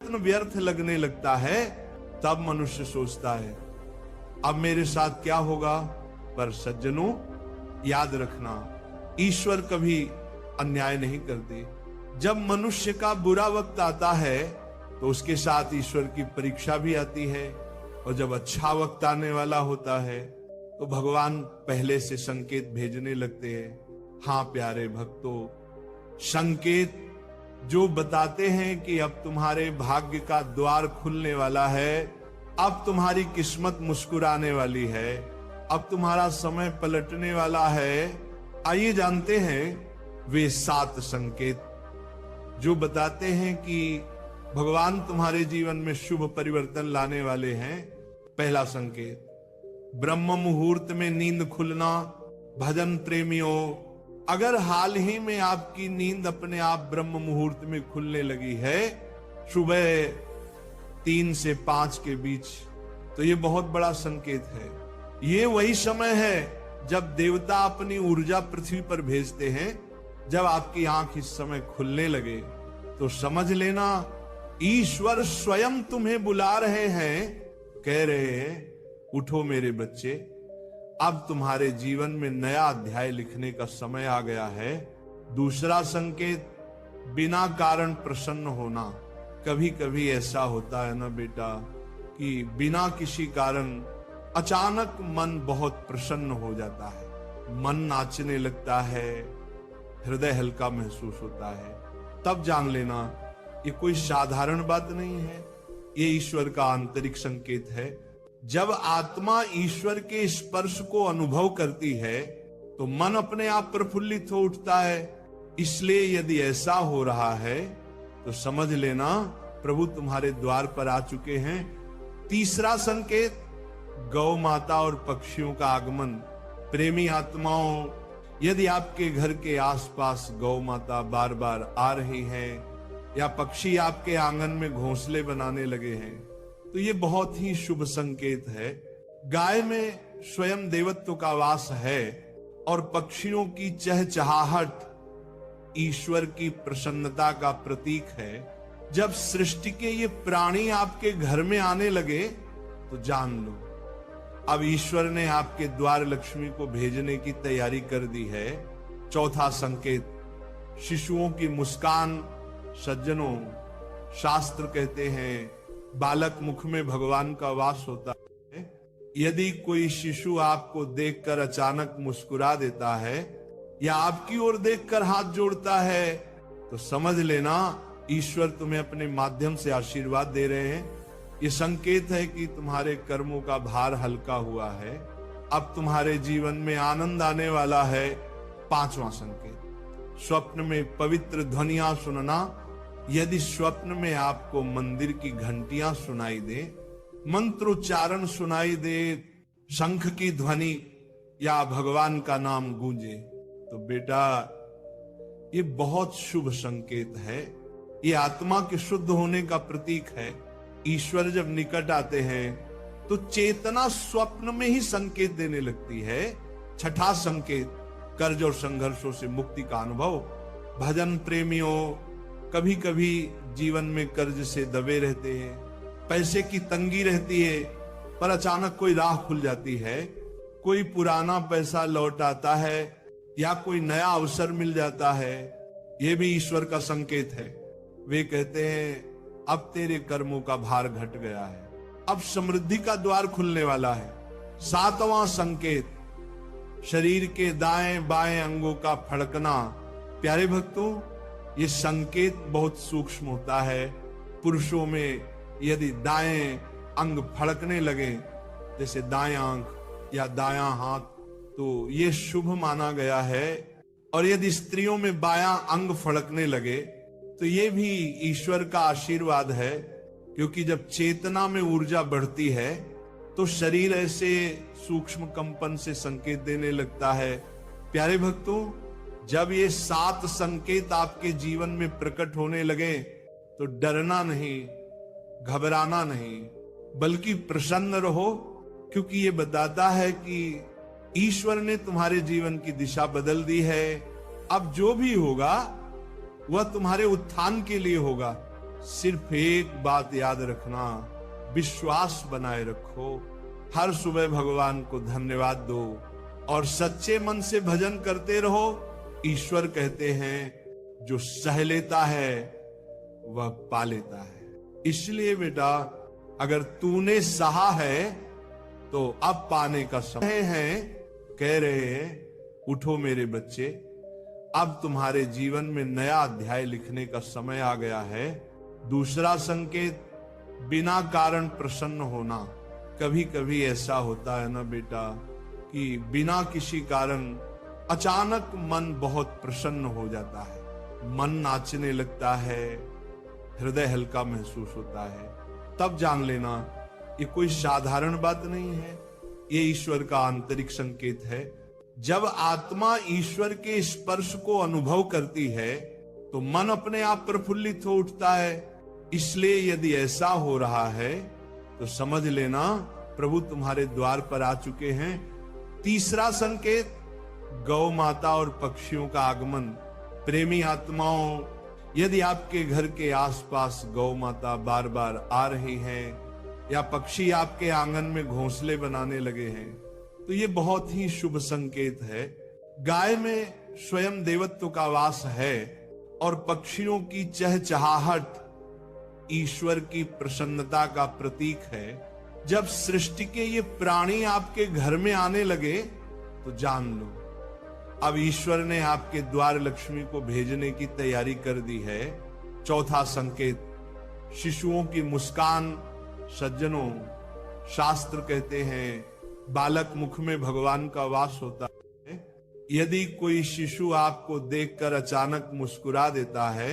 प्रयत्न व्यर्थ लगने लगता है, तब मनुष्य सोचता है अब मेरे साथ क्या होगा। पर सज्जनों, याद रखना, ईश्वर कभी अन्याय नहीं करते। जब मनुष्य का बुरा वक्त आता है तो उसके साथ ईश्वर की परीक्षा भी आती है, और जब अच्छा वक्त आने वाला होता है तो भगवान पहले से संकेत भेजने लगते हैं। हाँ प्यारे भक्तों, संकेत जो बताते हैं कि अब तुम्हारे भाग्य का द्वार खुलने वाला है, अब तुम्हारी किस्मत मुस्कुराने वाली है, अब तुम्हारा समय पलटने वाला है। आइए जानते हैं वे 7 संकेत जो बताते हैं कि भगवान तुम्हारे जीवन में शुभ परिवर्तन लाने वाले हैं। पहला संकेत, ब्रह्म मुहूर्त में नींद खुलना। भजन प्रेमियों, अगर हाल ही में आपकी नींद अपने आप ब्रह्म मुहूर्त में खुलने लगी है, सुबह 3 से 5 के बीच, तो ये बहुत बड़ा संकेत है। ये वही समय है जब देवता अपनी ऊर्जा पृथ्वी पर भेजते हैं। जब आपकी आंख इस समय खुलने लगे तो समझ लेना ईश्वर स्वयं तुम्हें बुला रहे हैं, कह रहे हैं उठो मेरे बच्चे, अब तुम्हारे जीवन में नया अध्याय लिखने का समय आ गया है। दूसरा संकेत, बिना कारण प्रसन्न होना। कभी कभी ऐसा होता है ना बेटा कि बिना किसी कारण अचानक मन बहुत प्रसन्न हो जाता है, मन नाचने लगता है, हृदय हल्का महसूस होता है। तब जान लेना ये कोई साधारण बात नहीं है, ये ईश्वर का आंतरिक संकेत है। जब आत्मा ईश्वर के स्पर्श को अनुभव करती है तो मन अपने आप प्रफुल्लित हो उठता है। इसलिए यदि ऐसा हो रहा है तो समझ लेना प्रभु तुम्हारे द्वार पर आ चुके हैं। तीसरा संकेत, गौ माता और पक्षियों का आगमन। प्रेमी आत्माओं, यदि आपके घर के आसपास गौ माता बार बार आ रही है या पक्षी आपके आंगन में घोंसले बनाने लगे हैं तो ये बहुत ही शुभ संकेत है। गाय में स्वयं देवत्व का वास है और पक्षियों की चहचहाहट ईश्वर की प्रसन्नता का प्रतीक है। जब सृष्टि के ये प्राणी आपके घर में आने लगे तो जान लो अब ईश्वर ने आपके द्वार लक्ष्मी को भेजने की तैयारी कर दी है। चौथा संकेत, शिशुओं की मुस्कान। सज्जनों, शास्त्र कहते हैं बालक मुख में भगवान का वास होता है। यदि कोई शिशु आपको देखकर अचानक मुस्कुरा देता है या आपकी ओर देखकर हाथ जोड़ता है तो समझ लेना ईश्वर तुम्हें अपने माध्यम से आशीर्वाद दे रहे हैं। ये संकेत है कि तुम्हारे कर्मों का भार हल्का हुआ है, अब तुम्हारे जीवन में आनंद आने वाला है। पांचवा संकेत, स्वप्न में पवित्र ध्वनियां सुनना। यदि स्वप्न में आपको मंदिर की घंटियां सुनाई दे, मंत्रोच्चारण सुनाई दे, शंख की ध्वनि या भगवान का नाम गूंजे, तो बेटा ये बहुत शुभ संकेत है। ये आत्मा के शुद्ध होने का प्रतीक है। ईश्वर जब निकट आते हैं तो चेतना स्वप्न में ही संकेत देने लगती है। छठा संकेत, कर्ज और संघर्षों से मुक्ति का अनुभव। भजन प्रेमियों, कभी कभी जीवन में कर्ज से दबे रहते हैं, पैसे की तंगी रहती है, पर अचानक कोई राह खुल जाती है, कोई पुराना पैसा लौट आता है या कोई नया अवसर मिल जाता है। यह भी ईश्वर का संकेत है। वे कहते हैं अब तेरे कर्मों का भार घट गया है, अब समृद्धि का द्वार खुलने वाला है। सातवां संकेत, शरीर के दाएं बाएं अंगों का फड़कना। प्यारे भक्तों, ये संकेत बहुत सूक्ष्म होता है। पुरुषों में यदि दाएं अंग फड़कने लगे, जैसे दाएं आंख या दायां हाथ, तो ये शुभ माना गया है। और यदि स्त्रियों में बायां अंग फड़कने लगे तो ये भी ईश्वर का आशीर्वाद है, क्योंकि जब चेतना में ऊर्जा बढ़ती है तो शरीर ऐसे सूक्ष्म कंपन से संकेत देने लगता है। प्यारे भक्तों, जब ये 7 संकेत आपके जीवन में प्रकट होने लगे तो डरना नहीं, घबराना नहीं, बल्कि प्रसन्न रहो, क्योंकि ये बताता है कि ईश्वर ने तुम्हारे जीवन की दिशा बदल दी है। अब जो भी होगा वह तुम्हारे उत्थान के लिए होगा। सिर्फ एक बात याद रखना, विश्वास बनाए रखो। हर सुबह भगवान को धन्यवाद दो और सच्चे मन से भजन करते रहो। ईश्वर कहते हैं जो सह लेता है वह पा लेता है। इसलिए बेटा, अगर तूने सहा है तो अब पाने का समय है। कह रहे हैं उठो मेरे बच्चे, अब तुम्हारे जीवन में नया अध्याय लिखने का समय आ गया है। दूसरा संकेत, बिना कारण प्रसन्न होना। कभी कभी ऐसा होता है ना बेटा कि बिना किसी कारण अचानक मन बहुत प्रसन्न हो जाता है, मन नाचने लगता है, हृदय हल्का महसूस होता है। तब जान लेना ये कोई साधारण बात नहीं है, ये ईश्वर का आंतरिक संकेत है। जब आत्मा ईश्वर के स्पर्श को अनुभव करती है तो मन अपने आप प्रफुल्लित हो उठता है। इसलिए यदि ऐसा हो रहा है तो समझ लेना प्रभु तुम्हारे द्वार पर आ चुके हैं। तीसरा संकेत, गौ माता और पक्षियों का आगमन। प्रेमी आत्माओं, यदि आपके घर के आसपास गौ माता बार बार आ रही हैं या पक्षी आपके आंगन में घोंसले बनाने लगे हैं तो ये बहुत ही शुभ संकेत है। गाय में स्वयं देवत्व का वास है और पक्षियों की चहचहाहट ईश्वर की प्रसन्नता का प्रतीक है। जब सृष्टि के ये प्राणी आपके घर में आने लगे तो जान लो अब ईश्वर ने आपके द्वार लक्ष्मी को भेजने की तैयारी कर दी है। चौथा संकेत, शिशुओं की मुस्कान। सज्जनों, शास्त्र कहते हैं बालक मुख में भगवान का वास होता है। यदि कोई शिशु आपको देखकर अचानक मुस्कुरा देता है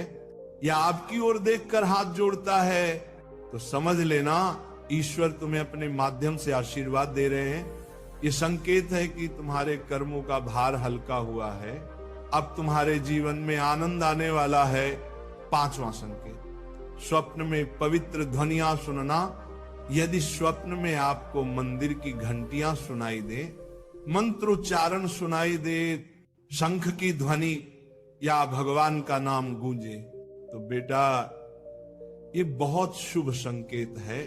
या आपकी ओर देखकर हाथ जोड़ता है तो समझ लेना ईश्वर तुम्हें अपने माध्यम से आशीर्वाद दे रहे हैं। ये संकेत है कि तुम्हारे कर्मों का भार हल्का हुआ है, अब तुम्हारे जीवन में आनंद आने वाला है। पांचवा संकेत, स्वप्न में पवित्र ध्वनियां सुनना। यदि स्वप्न में आपको मंदिर की घंटियां सुनाई दे, मंत्रोच्चारण सुनाई दे, शंख की ध्वनि या भगवान का नाम गूंजे तो बेटा ये बहुत शुभ संकेत है।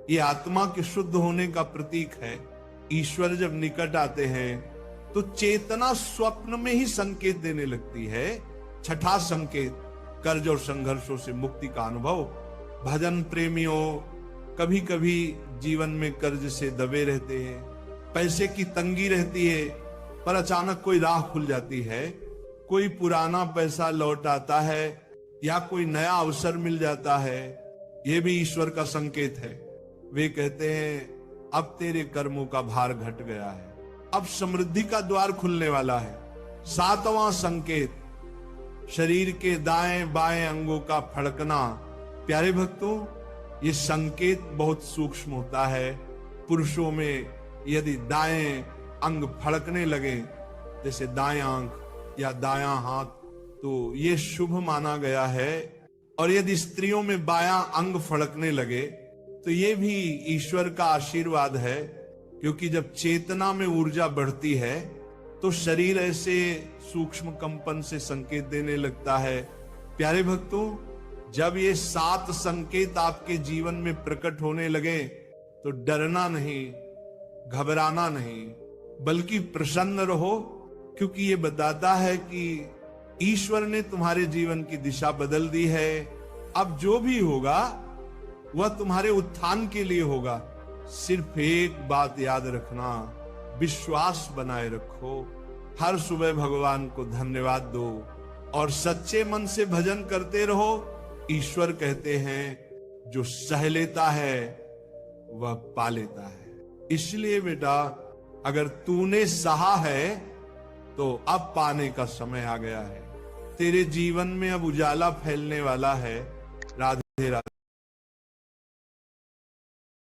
ये आत्मा के शुद्ध होने का प्रतीक है। ईश्वर जब निकट आते हैं तो चेतना स्वप्न में ही संकेत देने लगती है। छठा संकेत, कर्ज और संघर्षों से मुक्ति का अनुभव। भजन प्रेमियों, कभी कभी जीवन में कर्ज से दबे रहते हैं, पैसे की तंगी रहती है, पर अचानक कोई राह खुल जाती है, कोई पुराना पैसा लौट आता है या कोई नया अवसर मिल जाता है। यह भी ईश्वर का संकेत है। वे कहते हैं अब तेरे कर्मों का भार घट गया है, अब समृद्धि का द्वार खुलने वाला है। सातवां संकेत, शरीर के दाएं बाएं अंगों का फड़कना। प्यारे भक्तों, ये संकेत बहुत सूक्ष्म होता है। पुरुषों में यदि दाएं अंग फड़कने लगे, जैसे दाएं आंख या दायां हाथ, तो ये शुभ माना गया है। और यदि स्त्रियों में बायां अंग फड़कने लगे तो ये भी ईश्वर का आशीर्वाद है, क्योंकि जब चेतना में ऊर्जा बढ़ती है तो शरीर ऐसे सूक्ष्म कंपन से संकेत देने लगता है। प्यारे भक्तों, जब ये 7 संकेत आपके जीवन में प्रकट होने लगे तो डरना नहीं, घबराना नहीं, बल्कि प्रसन्न रहो, क्योंकि ये बताता है कि ईश्वर ने तुम्हारे जीवन की दिशा बदल दी है। अब जो भी होगा वह तुम्हारे उत्थान के लिए होगा। सिर्फ एक बात याद रखना, विश्वास बनाए रखो। हर सुबह भगवान को धन्यवाद दो और सच्चे मन से भजन करते रहो। ईश्वर कहते हैं जो सह लेता है वह पा लेता है। इसलिए बेटा, अगर तूने सहा है तो अब पाने का समय आ गया है। तेरे जीवन में अब उजाला फैलने वाला है। राधे राधे।